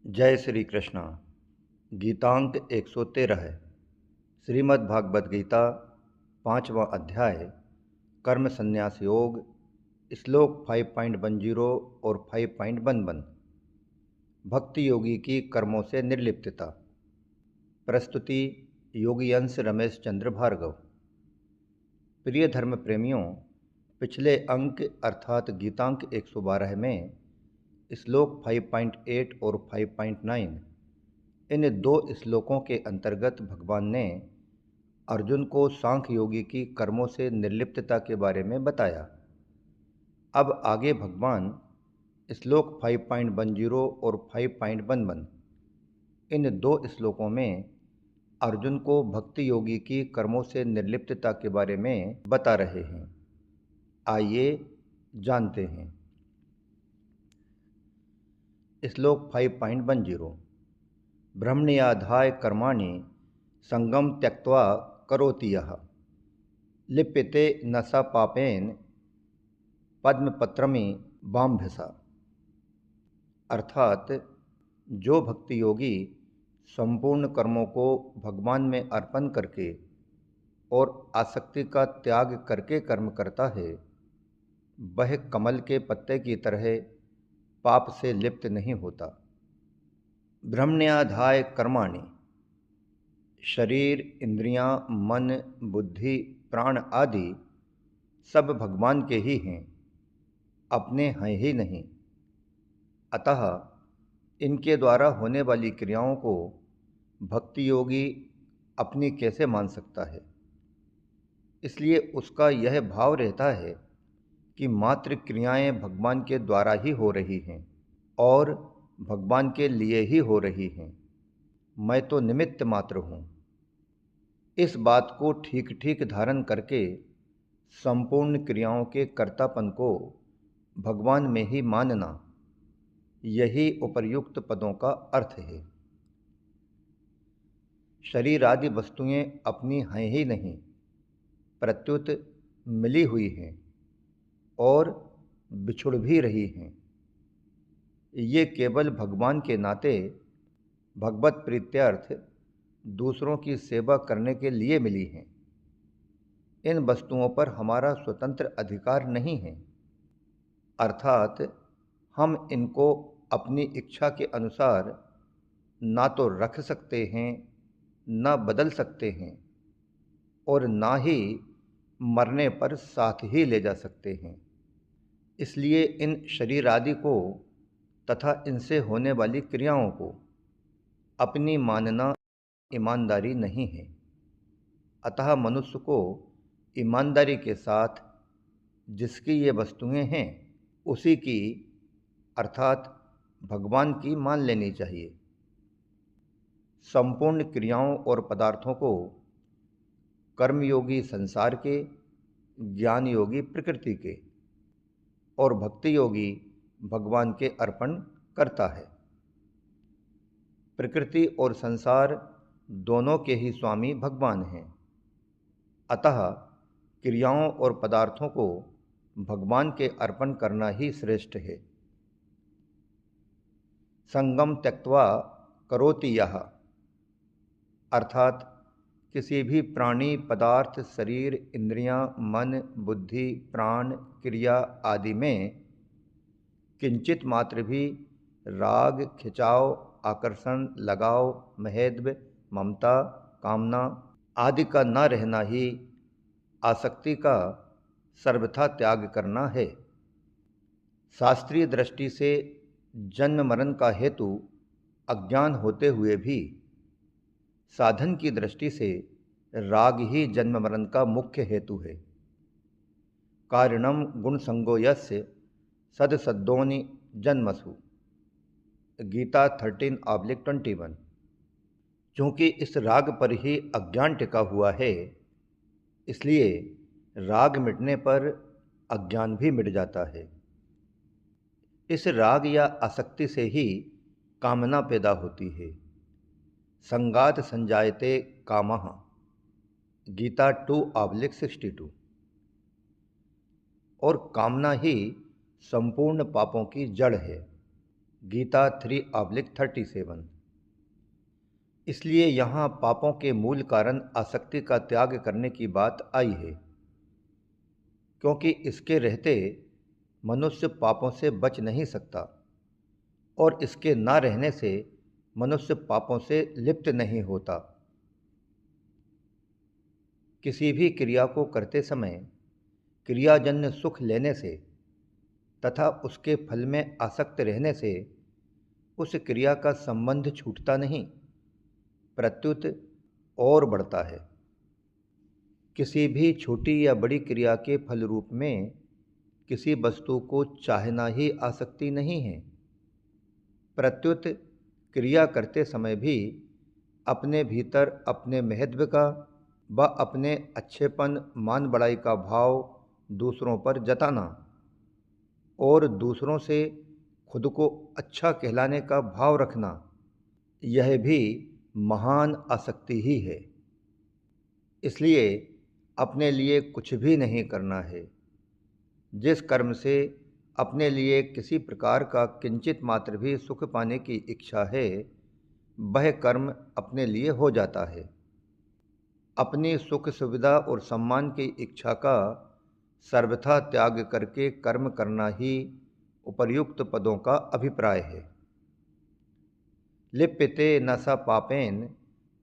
जय श्री कृष्ण। गीतांक 113 है। श्रीमद् भागवत गीता 5वां अध्याय कर्म संन्यास योग, श्लोक 5.10 और 5.11। भक्ति योगी की कर्मों से निर्लिप्तता। प्रस्तुति योगी अंश रमेश चंद्र भार्गव। प्रिय धर्म प्रेमियों, पिछले अंक अर्थात गीतांक 112 में श्लोक 5.8 और 5.9, इन दो श्लोकों के अंतर्गत भगवान ने अर्जुन को सांख्य योगी की कर्मों से निर्लिप्तता के बारे में बताया। अब आगे भगवान श्लोक 5.10 और 5.11, इन दो श्लोकों में अर्जुन को भक्ति योगी की कर्मों से निर्लिप्तता के बारे में बता रहे हैं। आइए जानते हैं। श्लोक 5.10। ब्रह्मण्याधाय कर्माणि संगम त्यक्त्वा करोति यः लिप्यते न स पापेन पद्मपत्रमि बाम्भसा। अर्थात जो भक्ति योगी संपूर्ण कर्मों को भगवान में अर्पण करके और आसक्ति का त्याग करके कर्म करता है, वह कमल के पत्ते की तरह पाप से लिप्त नहीं होता। ब्रह्मण्याधाय कर्माणि, शरीर, इंद्रियां, मन, बुद्धि, प्राण आदि सब भगवान के ही हैं, अपने हैं ही नहीं। अतः इनके द्वारा होने वाली क्रियाओं को भक्ति योगी अपनी कैसे मान सकता है। इसलिए उसका यह भाव रहता है कि मात्र क्रियाएं भगवान के द्वारा ही हो रही हैं और भगवान के लिए ही हो रही हैं। मैं तो निमित्त मात्र हूँ। इस बात को ठीक ठीक धारण करके संपूर्ण क्रियाओं के कर्तापन को भगवान में ही मानना, यही उपर्युक्त पदों का अर्थ है। शरीर आदि वस्तुएं अपनी हैं ही नहीं, प्रत्युत मिली हुई हैं और बिछुड़ भी रही हैं। ये केवल भगवान के नाते भगवत प्रीत्यर्थ दूसरों की सेवा करने के लिए मिली हैं। इन वस्तुओं पर हमारा स्वतंत्र अधिकार नहीं है, अर्थात हम इनको अपनी इच्छा के अनुसार ना तो रख सकते हैं, ना बदल सकते हैं और ना ही मरने पर साथ ही ले जा सकते हैं। इसलिए इन शरीर आदि को तथा इनसे होने वाली क्रियाओं को अपनी मानना ईमानदारी नहीं है। अतः मनुष्य को ईमानदारी के साथ जिसकी ये वस्तुएं हैं, उसी की अर्थात भगवान की मान लेनी चाहिए। संपूर्ण क्रियाओं और पदार्थों को कर्मयोगी संसार के, ज्ञान योगी प्रकृति के और भक्ति योगी भगवान के अर्पण करता है। प्रकृति और संसार दोनों के ही स्वामी भगवान हैं। अतः क्रियाओं और पदार्थों को भगवान के अर्पण करना ही श्रेष्ठ है। संगम त्यक्त्वा करोति यः, अर्थात किसी भी प्राणी, पदार्थ, शरीर, इंद्रियां, मन, बुद्धि, प्राण, क्रिया आदि में किंचित मात्र भी राग, खिंचाव, आकर्षण, लगाव, महत्व, ममता, कामना आदि का न रहना ही आसक्ति का सर्वथा त्याग करना है। शास्त्रीय दृष्टि से जन्म मरण का हेतु अज्ञान होते हुए भी साधन की दृष्टि से राग ही जन्म मरण का मुख्य हेतु है। कारणम गुण संगो यस्य सदसद्दोनि जन्मसु, गीता 13/21। चूँकि इस राग पर ही अज्ञान टिका हुआ है, इसलिए राग मिटने पर अज्ञान भी मिट जाता है। इस राग या आसक्ति से ही कामना पैदा होती है। संगात संजायते कामः, गीता 2/62। और कामना ही संपूर्ण पापों की जड़ है। गीता 3/37। इसलिए यहाँ पापों के मूल कारण आसक्ति का त्याग करने की बात आई है, क्योंकि इसके रहते मनुष्य पापों से बच नहीं सकता और इसके ना रहने से मनुष्य पापों से लिप्त नहीं होता। किसी भी क्रिया को करते समय क्रियाजन्य सुख लेने से तथा उसके फल में आसक्त रहने से उस क्रिया का संबंध छूटता नहीं, प्रत्युत और बढ़ता है। किसी भी छोटी या बड़ी क्रिया के फल रूप में किसी वस्तु को चाहना ही आसक्ति नहीं है, प्रत्युत क्रिया करते समय भी अपने भीतर अपने महत्व का व अपने अच्छेपन मान बड़ाई का भाव दूसरों पर जताना और दूसरों से खुद को अच्छा कहलाने का भाव रखना, यह भी महान आसक्ति ही है। इसलिए अपने लिए कुछ भी नहीं करना है। जिस कर्म से अपने लिए किसी प्रकार का किंचित मात्र भी सुख पाने की इच्छा है, वह कर्म अपने लिए हो जाता है। अपनी सुख सुविधा और सम्मान की इच्छा का सर्वथा त्याग करके कर्म करना ही उपर्युक्त पदों का अभिप्राय है। लिप्यते न स पापेन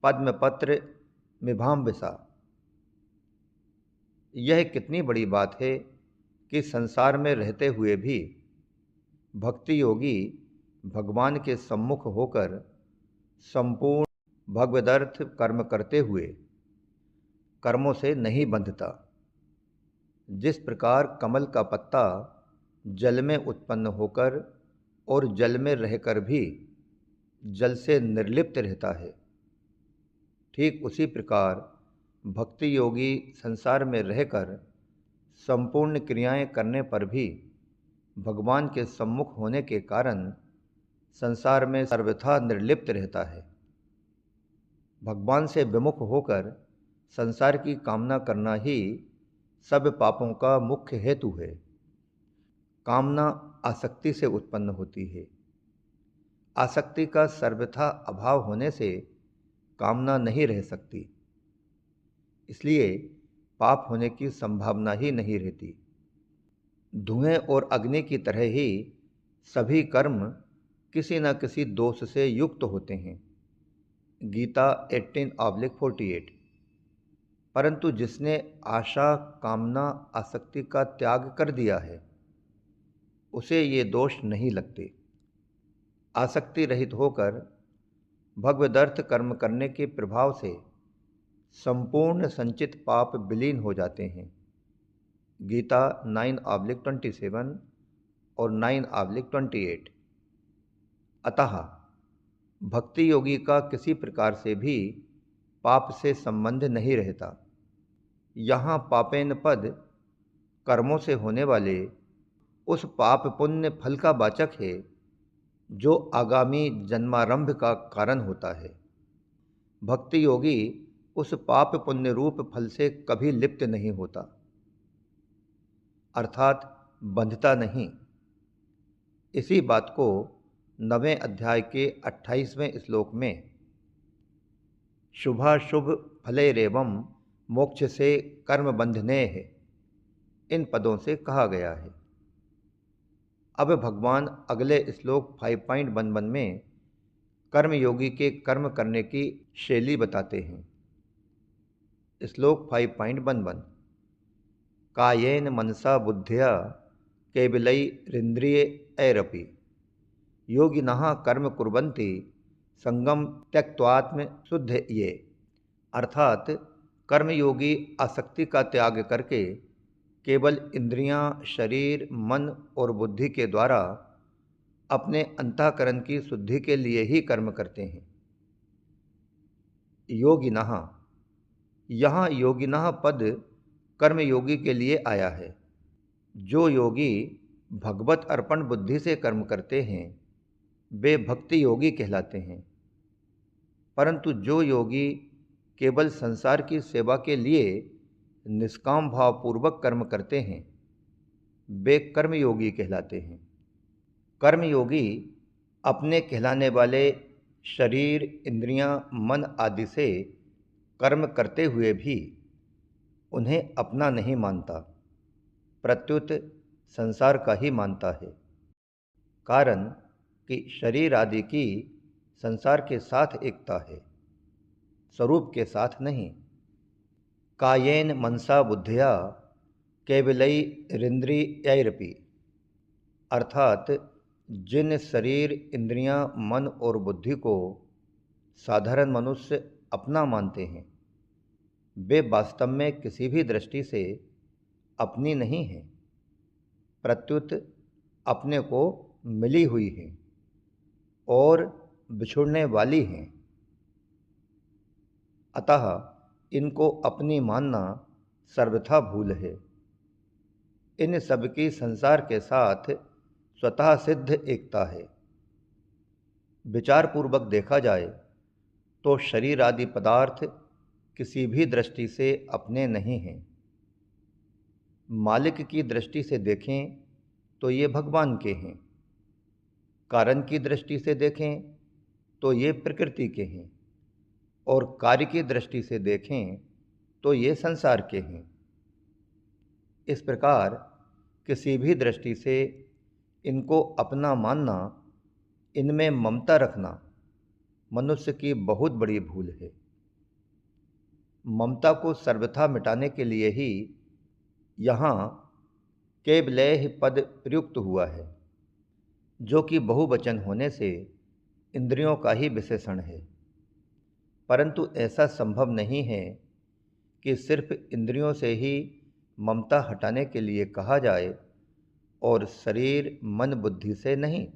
पद्मपत्र मिभाम्बिसा। यह कितनी बड़ी बात है कि संसार में रहते हुए भी भक्ति योगी भगवान के सम्मुख होकर संपूर्ण भगवदर्थ कर्म करते हुए कर्मों से नहीं बंधता। जिस प्रकार कमल का पत्ता जल में उत्पन्न होकर और जल में रहकर भी जल से निर्लिप्त रहता है, ठीक उसी प्रकार भक्ति योगी संसार में रहकर संपूर्ण क्रियाएं करने पर भी भगवान के सम्मुख होने के कारण संसार में सर्वथा निर्लिप्त रहता है। भगवान से विमुख होकर संसार की कामना करना ही सब पापों का मुख्य हेतु है। कामना आसक्ति से उत्पन्न होती है। आसक्ति का सर्वथा अभाव होने से कामना नहीं रह सकती, इसलिए पाप होने की संभावना ही नहीं रहती। धुएं और अग्नि की तरह ही सभी कर्म किसी न किसी दोष से युक्त होते हैं। गीता 18/48। परंतु जिसने आशा, कामना, आसक्ति का त्याग कर दिया है, उसे ये दोष नहीं लगते। आसक्ति रहित होकर भगवदर्थ कर्म करने के प्रभाव से संपूर्ण संचित पाप विलीन हो जाते हैं। गीता 9/27 और 9/28। अतः भक्ति योगी का किसी प्रकार से भी पाप से संबंध नहीं रहता। यहाँ पापेन पद कर्मों से होने वाले उस पाप पुण्य फल का वाचक है जो आगामी जन्मारंभ का कारण होता है। भक्ति योगी उस पाप पुण्य रूप फल से कभी लिप्त नहीं होता, अर्थात बंधता नहीं। इसी बात को 9वें अध्याय के 28वें श्लोक में शुभाशुभ फलैरेवं मोक्ष से कर्म बंधने है, इन पदों से कहा गया है। अब भगवान अगले श्लोक 5.11 में कर्मयोगी के कर्म करने की शैली बताते हैं। श्लोक 5.11। कायेन मनसा बुद्ध्या कैवलैरिन्द्रियैरपि योगिनः कर्म कुर्वन्ति संगम त्यक्त्वात्म शुद्ध ये। अर्थात कर्मयोगी आसक्ति का त्याग करके केवल इंद्रियां, शरीर, मन और बुद्धि के द्वारा अपने अंतःकरण की शुद्धि के लिए ही कर्म करते हैं। योगिनः, यहाँ योगिनः पद कर्मयोगी के लिए आया है। जो योगी भगवत अर्पण बुद्धि से कर्म करते हैं वे भक्ति योगी कहलाते हैं, परंतु जो योगी केवल संसार की सेवा के लिए निष्काम भाव पूर्वक कर्म करते हैं वे कर्मयोगी कहलाते हैं। कर्मयोगी अपने कहलाने वाले शरीर, इंद्रियां, मन आदि से कर्म करते हुए भी उन्हें अपना नहीं मानता, प्रत्युत संसार का ही मानता है। कारण कि शरीर आदि की संसार के साथ एकता है, स्वरूप के साथ नहीं। कायेन मनसा बुद्धिया केवलैरिंद्रियैरपि, अर्थात जिन शरीर, इंद्रियां, मन और बुद्धि को साधारण मनुष्य अपना मानते हैं, वे वास्तव में किसी भी दृष्टि से अपनी नहीं हैं, प्रत्युत अपने को मिली हुई हैं और बिछुड़ने वाली हैं। अतः इनको अपनी मानना सर्वथा भूल है। इन सबकी संसार के साथ स्वतः सिद्ध एकता है। विचारपूर्वक देखा जाए तो शरीर आदि पदार्थ किसी भी दृष्टि से अपने नहीं हैं। मालिक की दृष्टि से देखें तो ये भगवान के हैं, कारण की दृष्टि से देखें तो ये प्रकृति के हैं, और कार्य की दृष्टि से देखें तो ये संसार के हैं। इस प्रकार किसी भी दृष्टि से इनको अपना मानना, इनमें ममता रखना मनुष्य की बहुत बड़ी भूल है। ममता को सर्वथा मिटाने के लिए ही यहाँ केवलैः पद प्रयुक्त हुआ है, जो कि बहुवचन होने से इंद्रियों का ही विशेषण है। परंतु ऐसा संभव नहीं है कि सिर्फ इंद्रियों से ही ममता हटाने के लिए कहा जाए और शरीर, मन, बुद्धि से नहीं।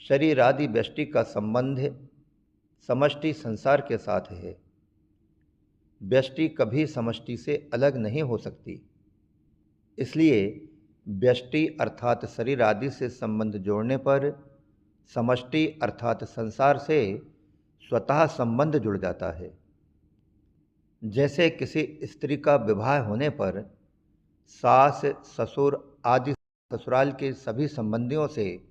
शरीर आदि व्यष्टि का संबंध समष्टि संसार के साथ है। व्यष्टि कभी समष्टि से अलग नहीं हो सकती। इसलिए व्यष्टि अर्थात शरीर आदि से संबंध जोड़ने पर समष्टि अर्थात संसार से स्वतः संबंध जुड़ जाता है। जैसे किसी स्त्री का विवाह होने पर सास, ससुर आदि ससुराल के सभी संबंधियों से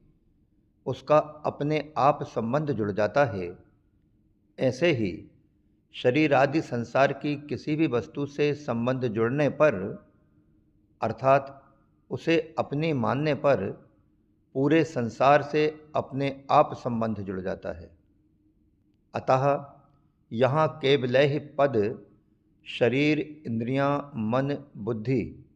उसका अपने आप संबंध जुड़ जाता है, ऐसे ही शरीर आदि संसार की किसी भी वस्तु से संबंध जुड़ने पर अर्थात उसे अपनी मानने पर पूरे संसार से अपने आप संबंध जुड़ जाता है। अतः यहाँ केवलैः पद शरीर, इंद्रियां, मन, बुद्धि,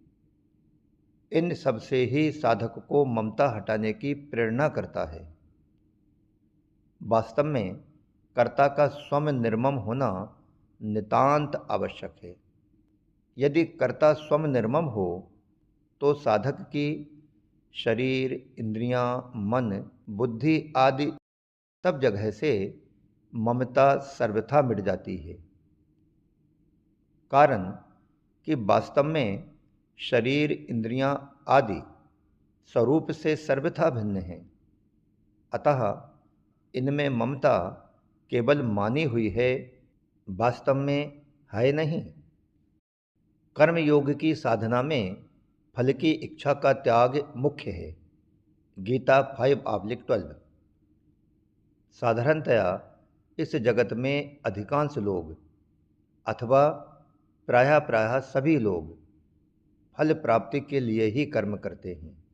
इन सब से ही साधक को ममता हटाने की प्रेरणा करता है। वास्तव में कर्ता का स्वयं निर्मम होना नितांत आवश्यक है। यदि कर्ता स्वयं निर्मम हो तो साधक की शरीर, इंद्रियां, मन, बुद्धि आदि सब जगह से ममता सर्वथा मिट जाती है। कारण कि वास्तव में शरीर, इंद्रियां आदि स्वरूप से सर्वथा भिन्न हैं। अतः इनमें ममता केवल मानी हुई है, वास्तव में है नहीं। कर्मयोग की साधना में फल की इच्छा का त्याग मुख्य है। गीता 5:12। साधारणतया इस जगत में अधिकांश लोग अथवा प्रायः सभी लोग फल प्राप्ति के लिए ही कर्म करते हैं,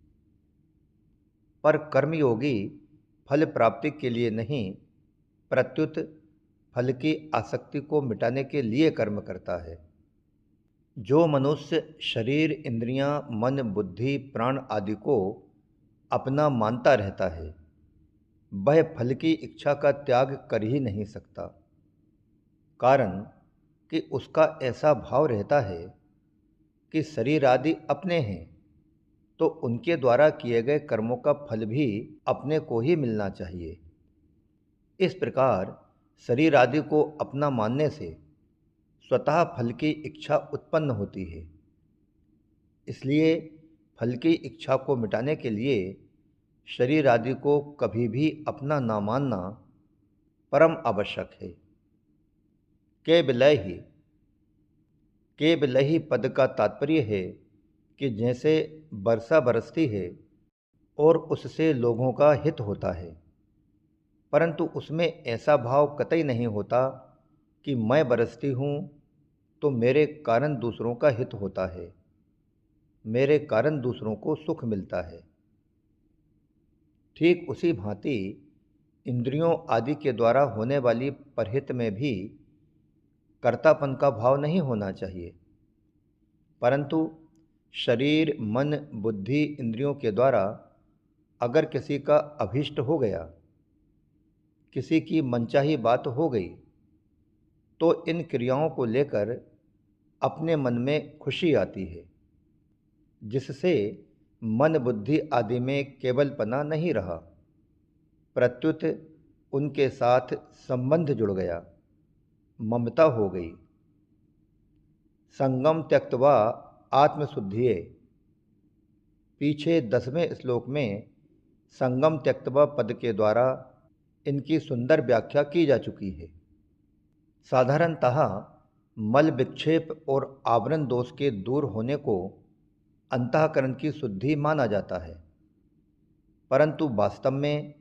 पर कर्मयोगी फल प्राप्ति के लिए नहीं, प्रत्युत फल की आसक्ति को मिटाने के लिए कर्म करता है। जो मनुष्य शरीर, इंद्रियां, मन, बुद्धि, प्राण आदि को अपना मानता रहता है, वह फल की इच्छा का त्याग कर ही नहीं सकता। कारण कि उसका ऐसा भाव रहता है कि शरीर आदि अपने हैं, तो उनके द्वारा किए गए कर्मों का फल भी अपने को ही मिलना चाहिए। इस प्रकार शरीर आदि को अपना मानने से स्वतः फल की इच्छा उत्पन्न होती है। इसलिए फल की इच्छा को मिटाने के लिए शरीर आदि को कभी भी अपना ना मानना परम आवश्यक है। केवलैः पद का तात्पर्य है कि जैसे वर्षा बरसती है और उससे लोगों का हित होता है, परंतु उसमें ऐसा भाव कतई नहीं होता कि मैं बरसती हूँ तो मेरे कारण दूसरों का हित होता है, मेरे कारण दूसरों को सुख मिलता है। ठीक उसी भांति इंद्रियों आदि के द्वारा होने वाली परहित में भी कर्तापन का भाव नहीं होना चाहिए, परंतु शरीर, मन, बुद्धि, इंद्रियों के द्वारा अगर किसी का अभीष्ट हो गया, किसी की मनचाही बात हो गई, तो इन क्रियाओं को लेकर अपने मन में खुशी आती है, जिससे मन, बुद्धि आदि में केवलपना नहीं रहा, प्रत्युत उनके साथ संबंध जुड़ गया, ममता हो गई। संगम त्यक्त्वा आत्मशुद्धिये, पीछे 10वें श्लोक में संगम त्यक्त्वा पद के द्वारा इनकी सुंदर व्याख्या की जा चुकी है। साधारणतः मल विक्षेप और आवरण दोष के दूर होने को अंतःकरण की शुद्धि माना जाता है, परंतु वास्तव में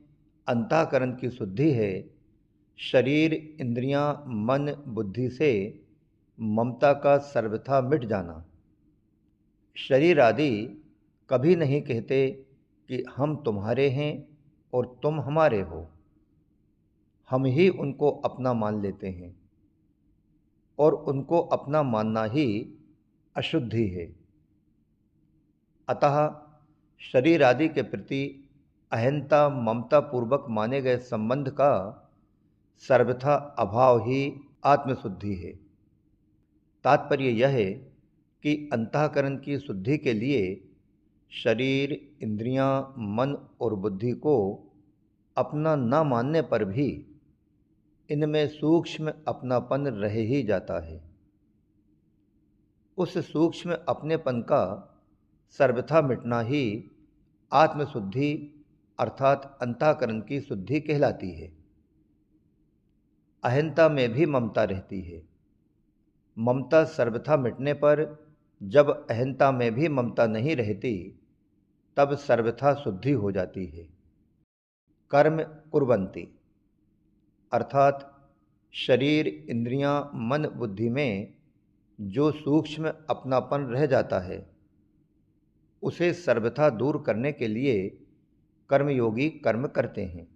अंतःकरण की शुद्धि है शरीर, इंद्रियां, मन, बुद्धि से ममता का सर्वथा मिट जाना। शरीर आदि कभी नहीं कहते कि हम तुम्हारे हैं और तुम हमारे हो, हम ही उनको अपना मान लेते हैं और उनको अपना मानना ही अशुद्धि है। अतः शरीर आदि के प्रति अहंता, ममता पूर्वक माने गए संबंध का सर्वथा अभाव ही आत्मशुद्धि है। तात्पर्य यह है कि अंतःकरण की शुद्धि के लिए शरीर, इंद्रियां, मन और बुद्धि को अपना न मानने पर भी इनमें सूक्ष्म अपनापन रह ही जाता है। उस सूक्ष्म अपनेपन का सर्वथा मिटना ही आत्मशुद्धि अर्थात अंतःकरण की शुद्धि कहलाती है। अहंता में भी ममता रहती है। ममता सर्वथा मिटने पर जब अहंता में भी ममता नहीं रहती, तब सर्वथा शुद्धि हो जाती है। कर्म कुर्वन्ति अर्थात शरीर, इंद्रियां, मन, बुद्धि में जो सूक्ष्म अपनापन रह जाता है, उसे सर्वथा दूर करने के लिए कर्मयोगी कर्म करते हैं।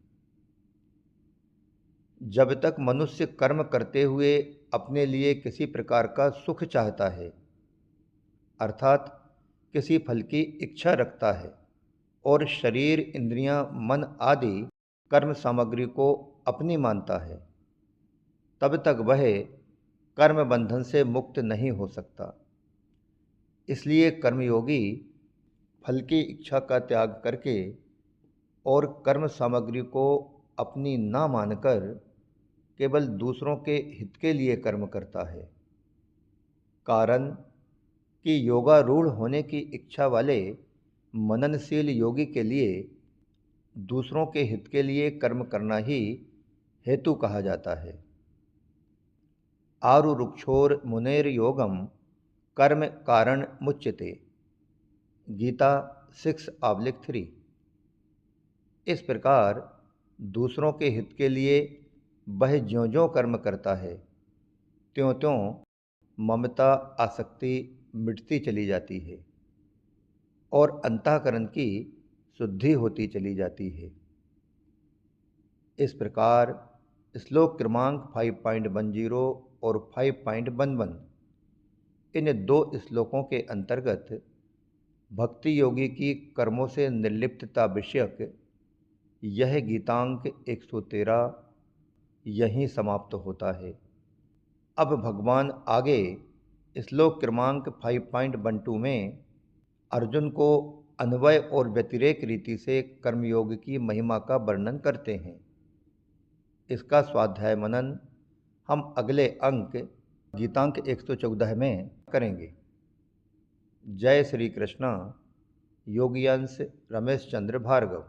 जब तक मनुष्य कर्म करते हुए अपने लिए किसी प्रकार का सुख चाहता है, अर्थात किसी फल की इच्छा रखता है और शरीर, इंद्रियां, मन आदि कर्म सामग्री को अपनी मानता है, तब तक वह कर्म बंधन से मुक्त नहीं हो सकता। इसलिए कर्मयोगी फल की इच्छा का त्याग करके और कर्म सामग्री को अपनी ना मानकर केवल दूसरों के हित के लिए कर्म करता है। कारण कि योगारूढ़ होने की इच्छा वाले मननशील योगी के लिए दूसरों के हित के लिए कर्म करना ही हेतु कहा जाता है। आरुरुक्षोर मुनेर योगम कर्म कारण मुच्यते, गीता 6:3। इस प्रकार दूसरों के हित के लिए वह ज्यों-ज्यों कर्म करता है, त्यों-त्यों ममता, आसक्ति मिटती चली जाती है और अंतःकरण की शुद्धि होती चली जाती है। इस प्रकार श्लोक क्रमांक 5.10 और 5.11 इन दो श्लोकों के अंतर्गत भक्ति योगी की कर्मों से निर्लिप्तता विषयक यह गीतांक 113 यहीं समाप्त होता है। अब भगवान आगे श्लोक क्रमांक 5.12 में अर्जुन को अन्वय और व्यतिरेक रीति से कर्मयोग की महिमा का वर्णन करते हैं। इसका स्वाध्याय मनन हम अगले अंक गीतांक 114 में करेंगे। जय श्री कृष्ण। योगी अंश रमेश चंद्र भार्गव।